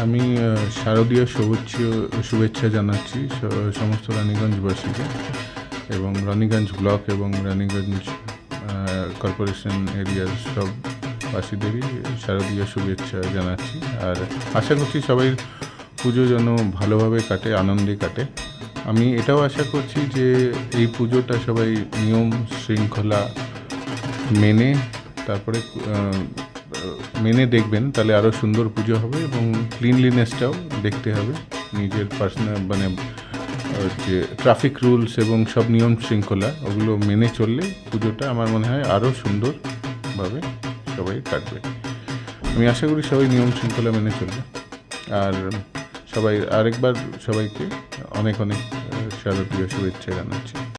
আমি শারদীয় শুভেচ্ছা জানাচ্ছি সমস্ত রানীগঞ্জবাসীকে এবং রানীগঞ্জ ব্লক এবং রানীগঞ্জ কর্পোরেশন এরিয়ার সব বাসীদেরই শারদীয় শুভেচ্ছা জানাচ্ছি। আর আশা করছি সবাই পুজো যেন ভালোভাবে কাটে, আনন্দে কাটে। আমি এটাও আশা করছি যে এই পুজোটা সবাই নিয়ম শৃঙ্খলা মেনে তারপরে মেনে দেখবেন, তাহলে আরও সুন্দর পুজো হবে এবং ক্লিনলিনেসটাও দেখতে হবে। নিজের পার্সোনাল যে ট্রাফিক রুলস এবং সব নিয়ম শৃঙ্খলা ওগুলো মেনে চললে পুজোটা আমার মনে হয় আরও সুন্দরভাবে সবাই কাটবে। আমি আশা করি সবাই নিয়ম শৃঙ্খলা মেনে চলবে। আর সবাই আরেকবার সবাইকে অনেক অনেক শারদীয় শুভেচ্ছা জানাচ্ছি।